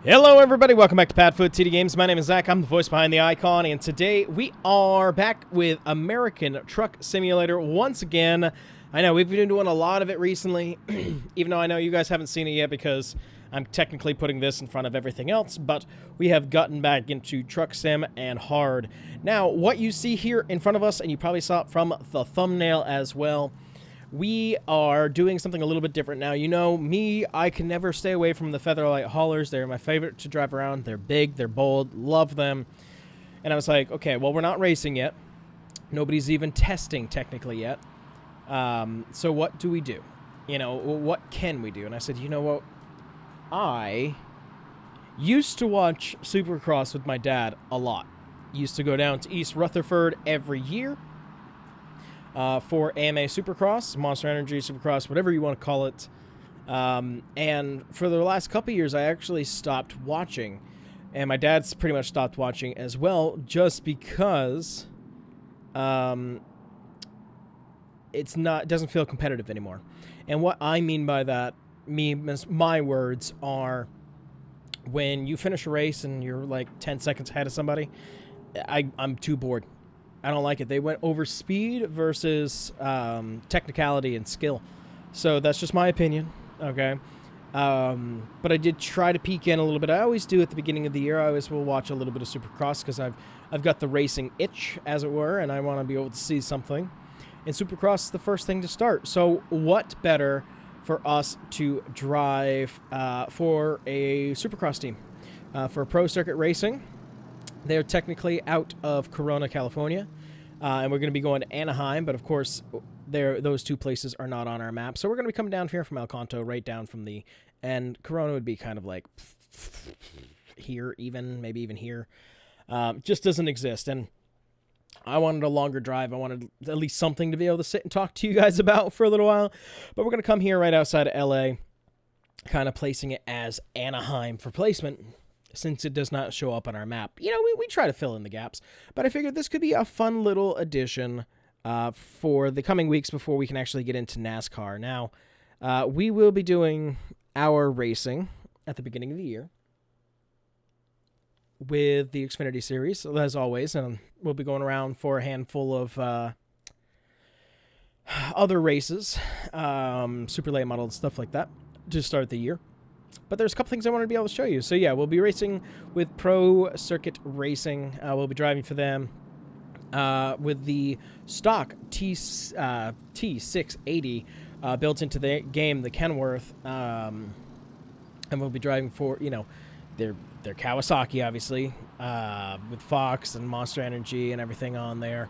Hello everybody, welcome back to PadFootTD Games. My name is Zach, I'm the voice behind the icon, and today we are back with American Truck Simulator once again. I know, we've been doing a lot of it recently, even though I know you guys haven't seen it yet because I'm technically putting this in front of everything else, but we have gotten back into Truck Sim and Hard. Now, what you see here in front of us, and you probably saw it from the thumbnail as well, we are doing something a little bit different now. You know, me, I can never stay away from the Featherlight haulers. They're my favorite to drive around. They're big, they're bold, love them. And I was like, okay, well, we're not racing yet. Nobody's even testing technically yet. So what do we do? You know, what can we do? And I said, you know what? I used to watch Supercross with my dad a lot. Used to go down to East Rutherford every year. For AMA Supercross, Monster Energy Supercross, whatever you want to call it. And for the last couple of years, I actually stopped watching. And my dad's pretty much stopped watching as well, just because it doesn't feel competitive anymore. And what I mean by that, my words are, when you finish a race and you're like 10 seconds ahead of somebody, I'm too bored. I don't like it. They went over speed versus technicality and skill. So that's just my opinion, okay? But I did try to peek in a little bit. I always do at the beginning of the year. I always will watch a little bit of Supercross because I've got the racing itch, as it were, and I want to be able to see something. And Supercross is the first thing to start. So what better for us to drive for a Supercross team? For Pro Circuit Racing. They're technically out of Corona, California, and we're going to be going to Anaheim, but of course, those two places are not on our map. So we're going to be coming down here from El Canto, right down from the end. Corona would be kind of like here, maybe even here. Just doesn't exist, and I wanted a longer drive. I wanted at least something to be able to sit and talk to you guys about for a little while, but we're going to come here right outside of LA, kind of placing it as Anaheim for placement, since it does not show up on our map. You know, we try to fill in the gaps, but I figured this could be a fun little addition for the coming weeks before we can actually get into NASCAR. Now, we will be doing our racing at the beginning of the year with the Xfinity Series, as always, and we'll be going around for a handful of other races, super late model and stuff like that, to start the year. But there's a couple things I wanted to be able to show you. So yeah, we'll be racing with Pro Circuit Racing. We'll be driving for them with the stock T680 built into the game, the Kenworth. And we'll be driving for, you know, their Kawasaki, obviously, with Fox and Monster Energy and everything on there.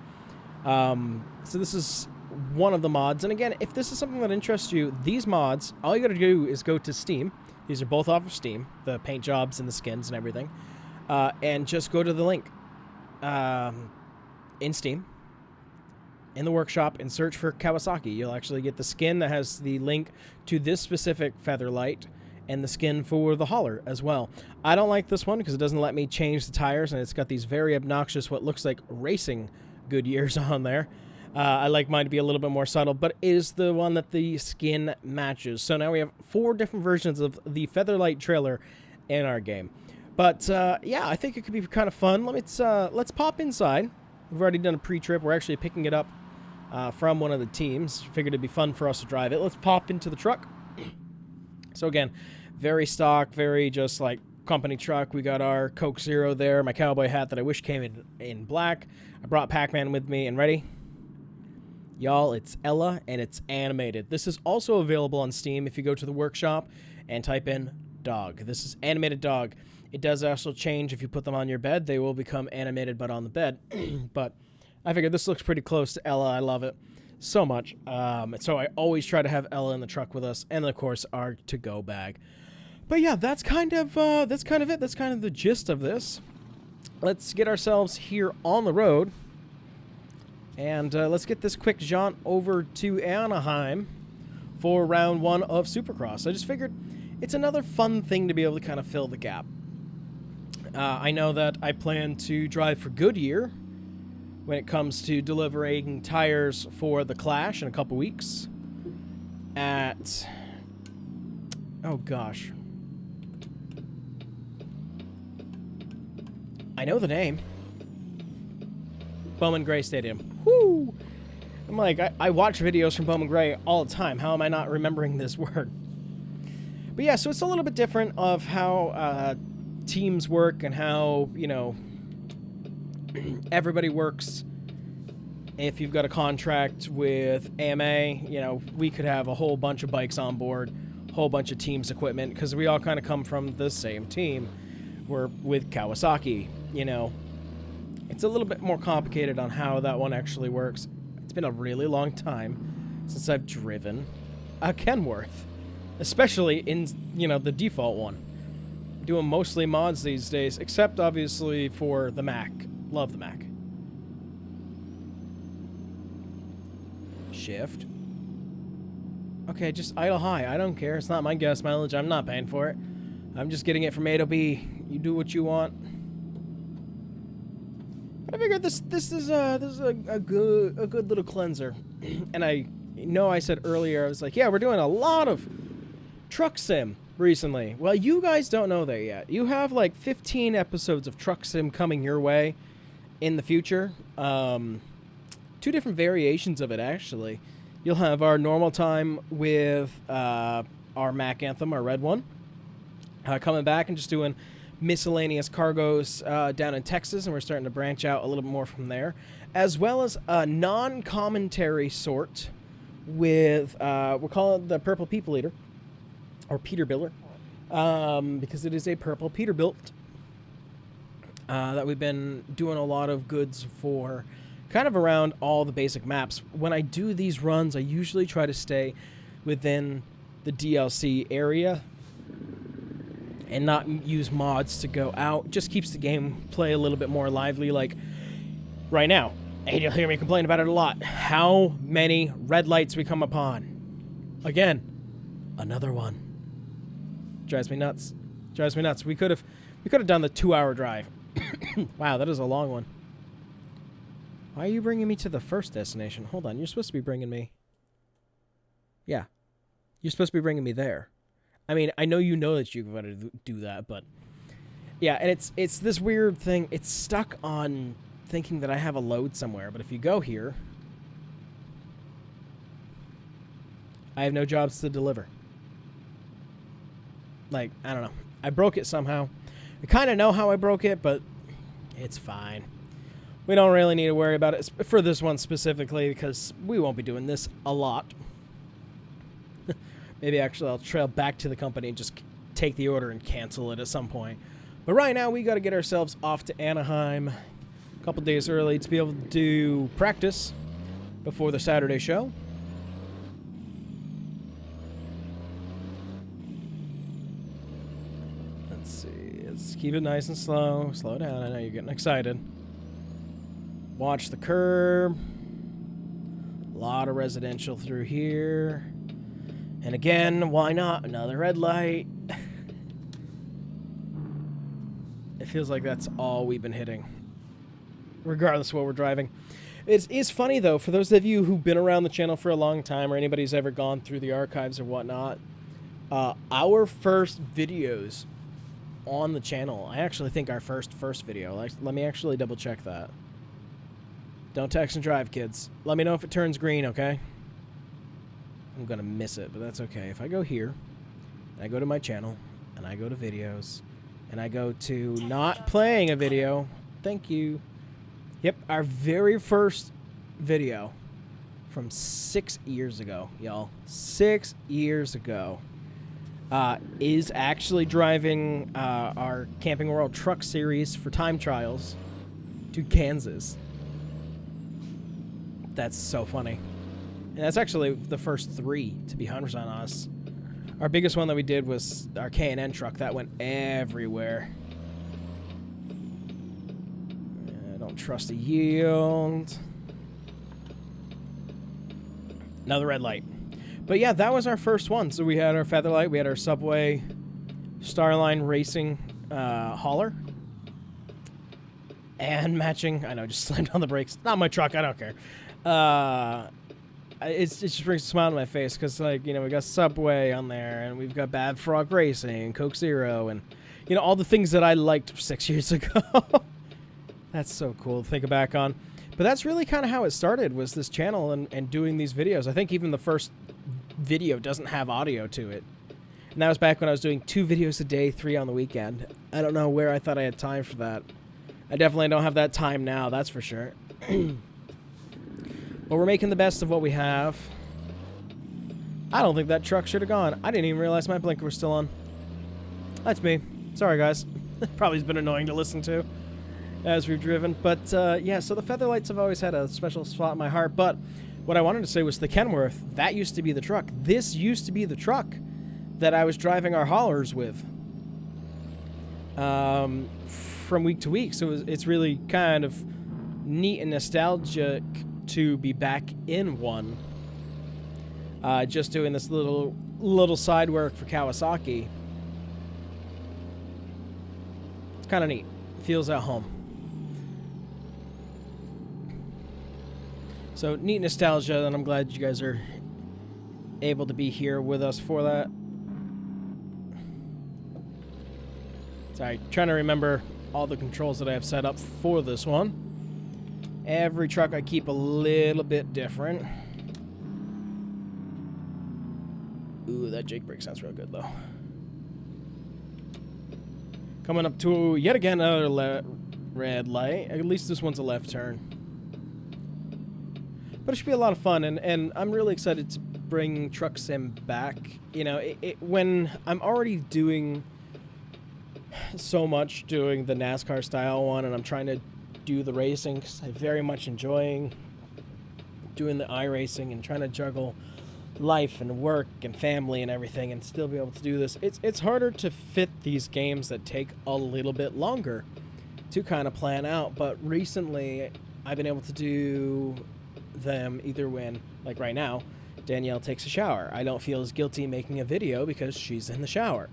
So this is one of the mods. And again, if this is something that interests you, these mods, all you got to do is go to Steam. These are both off of Steam, the paint jobs and the skins and everything. And just go to the link in Steam, in the workshop, and search for Kawasaki. You'll actually get the skin that has the link to this specific Featherlight and the skin for the hauler as well. I don't like this one because it doesn't let me change the tires, and it's got these very obnoxious, what looks like racing Goodyears on there. I like mine to be a little bit more subtle, but it is the one that the skin matches. So now we have 4 different versions of the Featherlight trailer in our game. But yeah, I think it could be kind of fun. Let's pop inside. We've already done a pre-trip. We're actually picking it up from one of the teams. Figured it'd be fun for us to drive it. Let's pop into the truck. So again, very stock, very just like company truck. We got our Coke Zero there, my cowboy hat that I wish came in black. I brought Pac-Man with me, and ready? Y'all, it's Ella, and it's animated. This is also available on Steam if you go to the workshop and type in dog. This is animated dog. It does also change if you put them on your bed. They will become animated, but on the bed. But I figured this looks pretty close to Ella. I love it so much. So I always try to have Ella in the truck with us, and of course our to-go bag. But yeah, that's kind of it. That's kind of the gist of this. Let's get ourselves here on the road. And let's get this quick jaunt over to Anaheim for round 1 of Supercross. I just figured it's another fun thing to be able to kind of fill the gap. I know that I plan to drive for Goodyear when it comes to delivering tires for the Clash in a couple weeks at... Oh, gosh. I know the name. Bowman Gray Stadium. Woo! I'm like, I watch videos from Bowman Gray all the time. How am I not remembering this word? But yeah, so it's a little bit different of how teams work and how, you know, everybody works. If you've got a contract with AMA, you know, we could have a whole bunch of bikes on board, a whole bunch of teams equipment, because we all kind of come from the same team. We're with Kawasaki, you know. It's a little bit more complicated on how that one actually works. It's been a really long time since I've driven a Kenworth, especially in, you know, the default one. Doing mostly mods these days, except obviously for the Mac. Love the Mac. Shift. Okay, just idle high. I don't care. It's not my gas mileage. I'm not paying for it. I'm just getting it from A to B. You do what you want. I figured this is a good little cleanser. And I know I said earlier, I was like, yeah, we're doing a lot of truck sim recently. Well, you guys don't know that yet. You have like 15 episodes of truck sim coming your way in the future. 2 different variations of it, actually. You'll have our normal time with our Mac Anthem, our red one, coming back and just doing miscellaneous cargoes down in Texas, and we're starting to branch out a little bit more from there, as well as a non-commentary sort with, we'll call it the Purple People Eater, or Peterbilt, because it is a Purple Peterbilt that we've been doing a lot of goods for, kind of around all the basic maps. When I do these runs, I usually try to stay within the DLC area and not use mods to go out. Just keeps the gameplay a little bit more lively. Like right now, and you'll hear me complain about it a lot, how many red lights we come upon. Again, another one. Drives me nuts. Drives me nuts. We could have done the 2-hour drive. Wow, that is a long one. Why are you bringing me to the first destination? Hold on, you're supposed to be bringing me... Yeah. You're supposed to be bringing me there. I mean, I know you know that you're going to do that, but... Yeah, and it's this weird thing. It's stuck on thinking that I have a load somewhere, but if you go here... I have no jobs to deliver. Like, I don't know. I broke it somehow. I kind of know how I broke it, but it's fine. We don't really need to worry about it for this one specifically, because we won't be doing this a lot. Maybe actually I'll trail back to the company and just take the order and cancel it at some point. But right now we got to get ourselves off to Anaheim a couple days early to be able to do practice before the Saturday show. Let's see. Let's keep it nice and slow. Slow down. I know you're getting excited. Watch the curb. A lot of residential through here. And again, why not? Another red light. It feels like that's all we've been hitting, regardless of what we're driving. It is funny, though, for those of you who've been around the channel for a long time, or anybody's ever gone through the archives or whatnot, our first videos on the channel, I actually think our first video, let me actually double check that. Don't text and drive, kids. Let me know if it turns green, okay? I'm gonna miss it, but that's okay. If I go here, I go to my channel, and I go to videos, and I go to not playing a video. Thank you. Yep, our very first video from 6 years ago, y'all. 6 years ago. Is actually driving our Camping World Truck Series for time trials to Kansas. That's so funny. And that's actually the first 3, to be 100% honest. Our biggest one that we did was our K&N truck. That went everywhere. I don't trust the yield. Another red light. But yeah, that was our first one. So we had our Featherlight. We had our Subway Starline Racing hauler. And matching... I know, just slammed on the brakes. Not my truck. I don't care. It just brings a smile to my face because, like, you know, we got Subway on there, and we've got Bad Frog Racing, Coke Zero, and, you know, all the things that I liked 6 years ago. That's so cool to think back on. But that's really kind of how it started, was this channel and doing these videos. I think even the first video doesn't have audio to it. And that was back when I was doing 2 videos a day, 3 on the weekend. I don't know where I thought I had time for that. I definitely don't have that time now, that's for sure. But we're making the best of what we have. I don't think that truck should have gone. I didn't even realize my blinker was still on. That's me. Sorry, guys. Probably has been annoying to listen to as we've driven. But, yeah, so the Featherlights have always had a special spot in my heart. But what I wanted to say was the Kenworth, that used to be the truck. This used to be the truck that I was driving our haulers with from week to week. So it's really kind of neat and nostalgic to be back in one. Just doing this little side work for Kawasaki. It's kind of neat. Feels at home. So neat nostalgia, and I'm glad you guys are able to be here with us for that. Sorry, trying to remember all the controls that I have set up for this one. Every truck I keep a little bit different. Ooh, that Jake brake sounds real good, though. Coming up to yet again another red light. At least this one's a left turn. But it should be a lot of fun, and I'm really excited to bring Truck Sim back. You know, when I'm already doing so much doing the NASCAR style one, and I'm trying to do the racing because I'm very much enjoying doing the iRacing and trying to juggle life and work and family and everything and still be able to do this. It's harder to fit these games that take a little bit longer to kind of plan out, but recently I've been able to do them either when, like right now, Danielle takes a shower. I don't feel as guilty making a video because she's in the shower,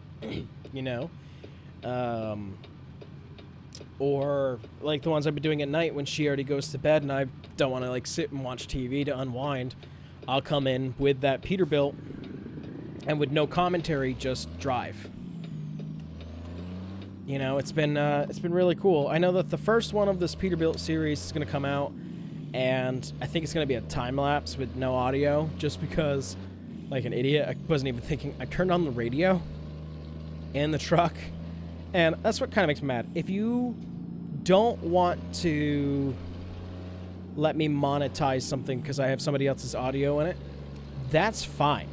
you know? Or like the ones I've been doing at night when she already goes to bed and I don't want to like sit and watch TV to unwind. I'll come in with that Peterbilt and with no commentary, just drive. You know, it's been really cool. I know that the first one of this Peterbilt series is going to come out, and I think it's going to be a time lapse with no audio, just because, like an idiot, I wasn't even thinking. I turned on the radio in the truck, and that's what kind of makes me mad. If you don't want to let me monetize something because I have somebody else's audio in it, that's fine.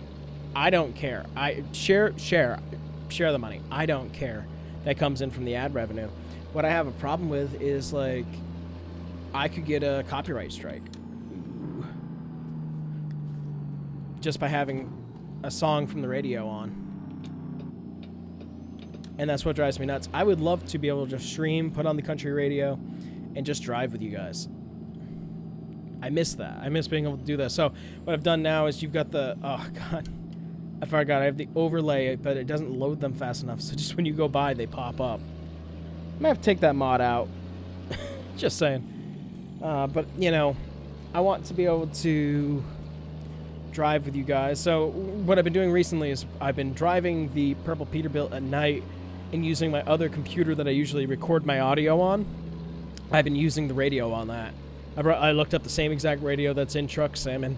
I don't care. I share the money. I don't care. That comes in from the ad revenue. What I have a problem with is, like, I could get a copyright strike just by having a song from the radio on. And that's what drives me nuts. I would love to be able to just stream, put on the country radio, and just drive with you guys. I miss that. I miss being able to do that. So what I've done now is you've got the, oh God, I forgot. I have the overlay, but it doesn't load them fast enough. So just when you go by, they pop up. I might have to take that mod out. Just saying. But, you know, I want to be able to drive with you guys. So what I've been doing recently is I've been driving the purple Peterbilt at night and using my other computer that I usually record my audio on. I've been using the radio on that. I looked up the same exact radio that's in Truck Sim and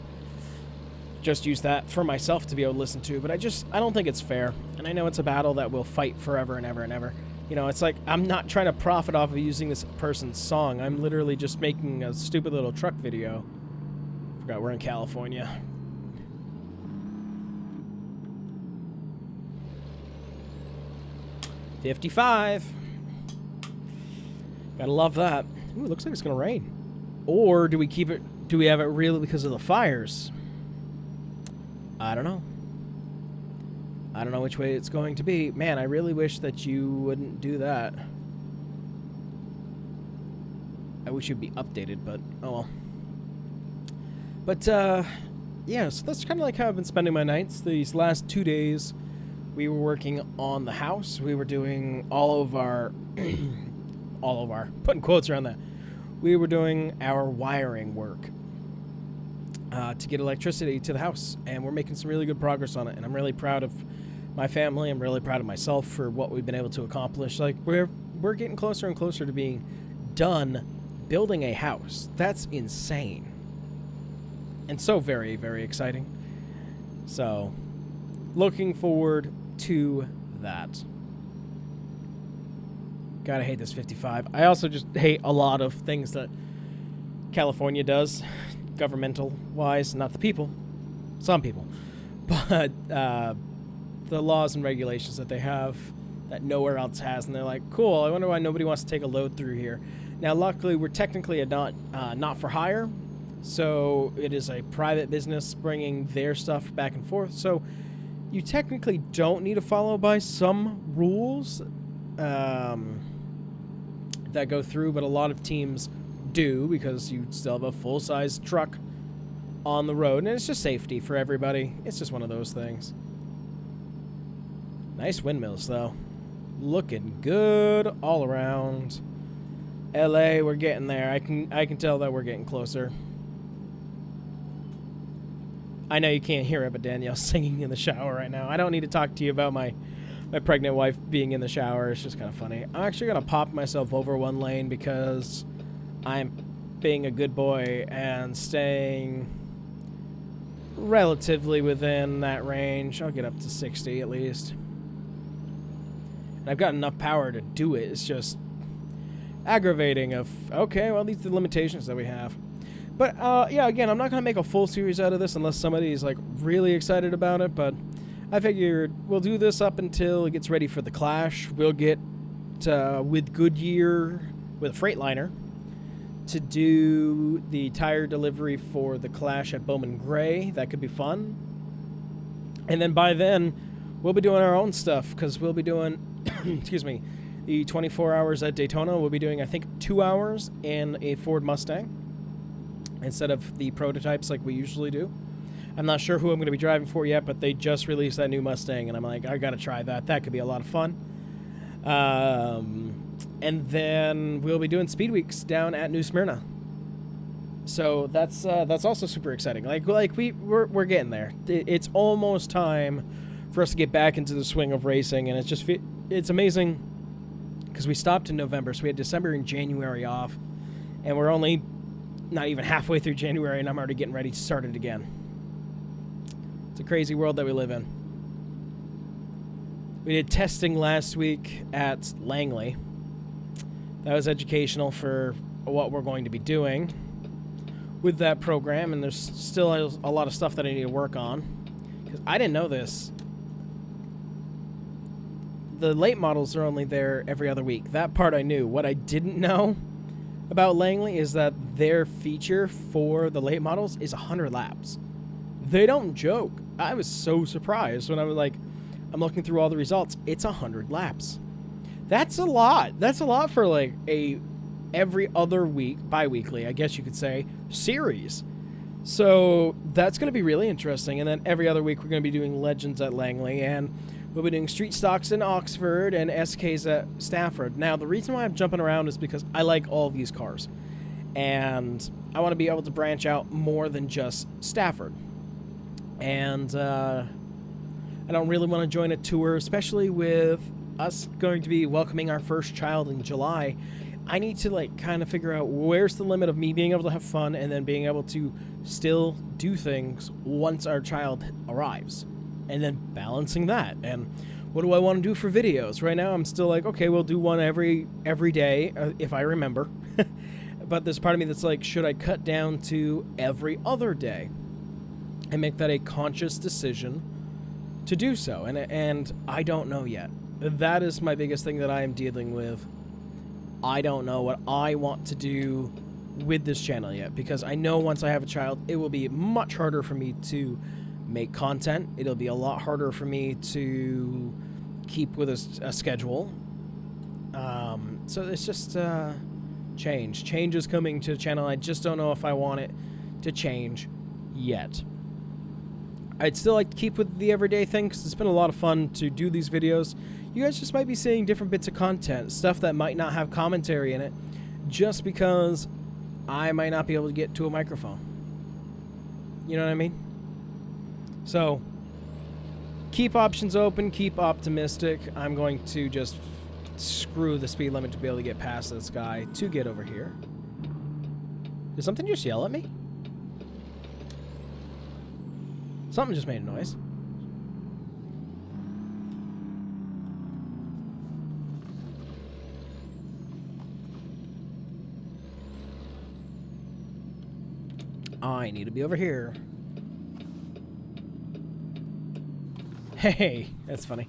just used that for myself to be able to listen to. But I don't think it's fair. And I know it's a battle that we'll fight forever and ever and ever. You know, it's like I'm not trying to profit off of using this person's song. I'm literally just making a stupid little truck video. Forgot we're in California. $55. Gotta love that. Ooh, it looks like it's gonna rain. Or do we keep it? Do we have it really because of the fires? I don't know. I don't know which way it's going to be. Man, I really wish that you wouldn't do that. I wish you'd be updated, but oh well. But, yeah, so that's kind of like how I've been spending my nights. These last 2 days, we were working on the house. We were doing all of our, putting quotes around that. We were doing our wiring work to get electricity to the house, and we're making some really good progress on it, and I'm really proud of my family. I'm really proud of myself for what we've been able to accomplish. Like, we're getting closer and closer to being done building a house. That's insane. And so very, very exciting. So, looking forward to that. Gotta hate this 55. I also just hate a lot of things that California does, governmental-wise. Not the people. Some people. But the laws and regulations that they have that nowhere else has. And they're like, cool, I wonder why nobody wants to take a load through here. Now, luckily, we're technically a not for hire. So it is a private business bringing their stuff back and forth. So you technically don't need to follow by some rules that go through, but a lot of teams do because you still have a full-size truck on the road, and it's just safety for everybody. It's just one of those things. Nice windmills, though. Looking good all around. LA, we're getting there. I can tell that we're getting closer. I know you can't hear it, but Danielle's singing in the shower right now. I don't need to talk to you about my pregnant wife being in the shower. It's just kind of funny. I'm actually going to pop myself over one lane because I'm being a good boy and staying relatively within that range. I'll get up to 60 at least. And I've got enough power to do it. It's just aggravating of, okay, well, these are the limitations that we have. But, yeah, again, I'm not going to make a full series out of this unless somebody's, like, really excited about it. But I figured we'll do this up until it gets ready for the Clash. We'll get with Goodyear, with a Freightliner, to do the tire delivery for the Clash at Bowman Gray. That could be fun. And then by then, we'll be doing our own stuff because we'll be doing, excuse me, the 24 hours at Daytona. We'll be doing, I think, 2 hours in a Ford Mustang instead of the prototypes like we usually do. I'm not sure who I'm going to be driving for yet, but they just released that new Mustang, and I'm like, I got to try that. That could be a lot of fun. And then we'll be doing Speed Weeks down at New Smyrna. So that's also super exciting. Like we're getting there. It's almost time for us to get back into the swing of racing, and it's amazing because we stopped in November, so we had December and January off, and we're only not even halfway through January, and I'm already getting ready to start it again. It's a crazy world that we live in. We did testing last week at Langley. That was educational for what we're going to be doing with that program, and there's still a lot of stuff that I need to work on. Because I didn't know this. The late models are only there every other week. That part I knew. What I didn't know about Langley is that their feature for the late models is 100 laps. They don't joke. I was so surprised when I was like, I'm looking through all the results. It's 100 laps. That's a lot. That's a lot for like a every other week, bi-weekly, I guess you could say, series. So that's going to be really interesting. And then every other week we're going to be doing Legends at Langley, and we'll be doing Street Stocks in Oxford and SKs at Stafford. Now, the reason why I'm jumping around is because I like all of these cars. And I want to be able to branch out more than just Stafford. And I don't really want to join a tour, especially with us going to be welcoming our first child in July. I need to like kind of figure out where's the limit of me being able to have fun and then being able to still do things once our child arrives. And then balancing that. And what do I want to do for videos? Right now I'm still like, okay, we'll do one every day if I remember. But there's part of me that's like, should I cut down to every other day and make that a conscious decision to do so? And I don't know yet. That is my biggest thing that I am dealing with. I don't know what I want to do with this channel yet, because I know once I have a child, it will be much harder for me to make content. It'll be a lot harder for me to keep with a schedule. So it's just change. Change is coming to the channel. I just don't know if I want it to change yet. I'd still like to keep with the everyday thing because it's been a lot of fun to do these videos. You guys just might be seeing different bits of content, stuff that might not have commentary in it, just because I might not be able to get to a microphone. You know what I mean? So, keep options open, keep optimistic. I'm going to just screw the speed limit to be able to get past this guy to get over here. Did something just yell at me? Something just made a noise. I need to be over here. Hey, that's funny.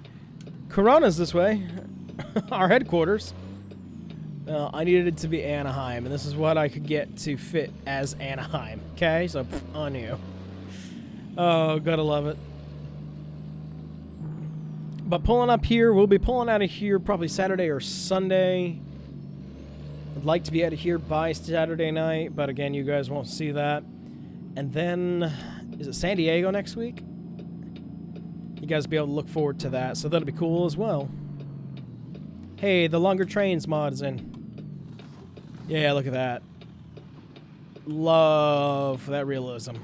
Corona's this way. Our headquarters. I needed it to be Anaheim, and this is what I could get to fit as Anaheim. Okay, so on you. Oh, gotta love it. But pulling up here, we'll be pulling out of here probably Saturday or Sunday. I'd like to be out of here by Saturday night, but again, you guys won't see that. And then, is it San Diego next week? You guys will be able to look forward to that, so that'll be cool as well. Hey, the Longer Trains mod is in. Yeah, look at that. Love that realism.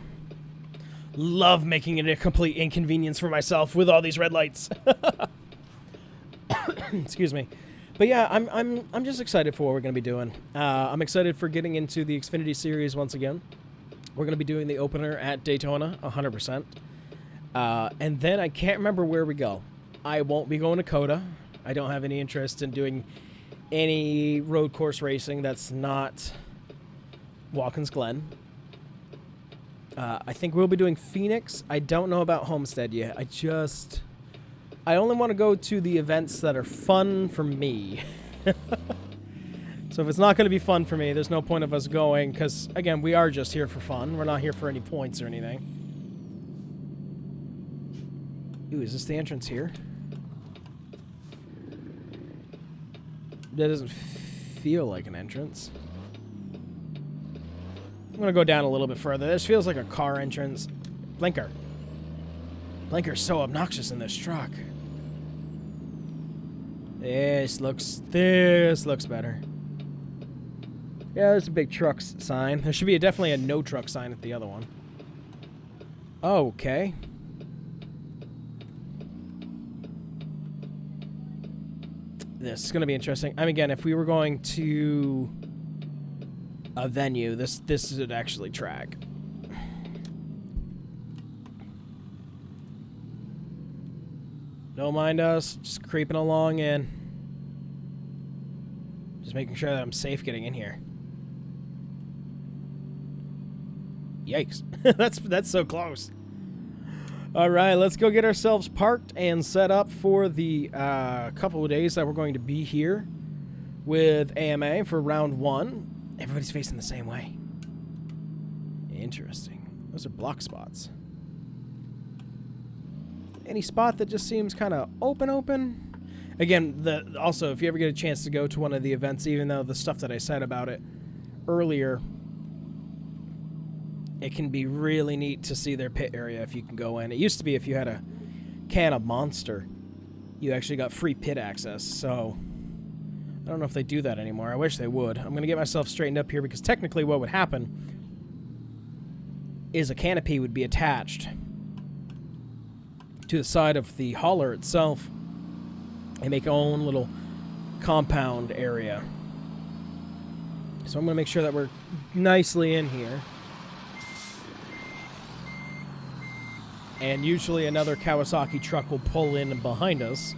Love making it a complete inconvenience for myself with all these red lights. Excuse me. But yeah, I'm just excited for what we're going to be doing. I'm excited for getting into the Xfinity Series once again. We're going to be doing the opener at Daytona, 100%. And then I can't remember where we go. I won't be going to COTA. I don't have any interest in doing any road course racing that's not Watkins Glen. I think we'll be doing Phoenix. I don't know about Homestead yet. I only want to go to the events that are fun for me. So if it's not going to be fun for me, there's no point of us going, because, again, we are just here for fun. We're not here for any points or anything. Ooh, is this the entrance here? That doesn't feel like an entrance. I'm going to go down a little bit further. This feels like a car entrance. Blinker. Blinker's so obnoxious in this truck. This looks better. Yeah, there's a big truck sign. There should be definitely a no truck sign at the other one. Okay. This is going to be interesting. I mean, again, if we were going to a venue, this would actually track. Don't mind us, just creeping along in. Just making sure that I'm safe getting in here. Yikes. That's so close. All right, let's go get ourselves parked and set up for the couple of days that we're going to be here with AMA for round 1. Everybody's facing the same way. Interesting. Those are block spots. Any spot that just seems kind of open. Again, also, if you ever get a chance to go to one of the events, even though the stuff that I said about it earlier, it can be really neat to see their pit area if you can go in. It used to be if you had a can of Monster, you actually got free pit access, so I don't know if they do that anymore. I wish they would. I'm going to get myself straightened up here because technically what would happen is a canopy would be attached to the side of the hauler itself and make our own little compound area. So I'm going to make sure that we're nicely in here. And usually another Kawasaki truck will pull in behind us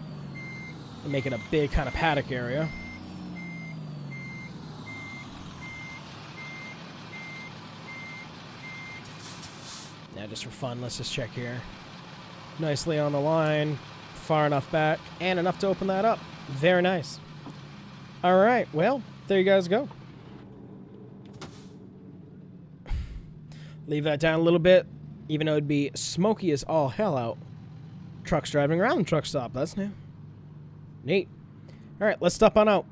and make it a big kind of paddock area. Now, just for fun, let's just check here. Nicely on the line, far enough back, and enough to open that up. Very nice. All right, well, there you guys go. Leave that down a little bit, even though it'd be smoky as all hell out. Trucks driving around the truck stop. That's new. Neat. All right, let's step on out.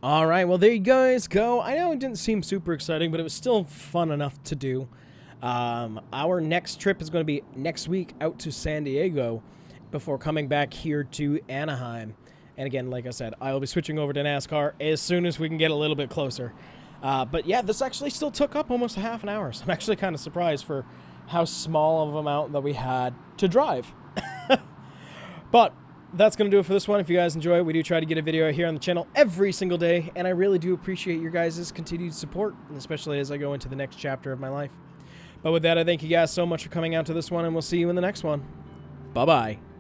All right, well, there you guys go. I know it didn't seem super exciting, but it was still fun enough to do. Our next trip is going to be next week out to San Diego before coming back here to Anaheim. And again, like I said, I will be switching over to NASCAR as soon as we can get a little bit closer. But yeah, this actually still took up almost a half an hour. So I'm actually kind of surprised for how small of an amount that we had to drive. But that's going to do it for this one. If you guys enjoy it, we do try to get a video here on the channel every single day, and I really do appreciate your guys' continued support, especially as I go into the next chapter of my life. But with that, I thank you guys so much for coming out to this one, and we'll see you in the next one. Bye-bye.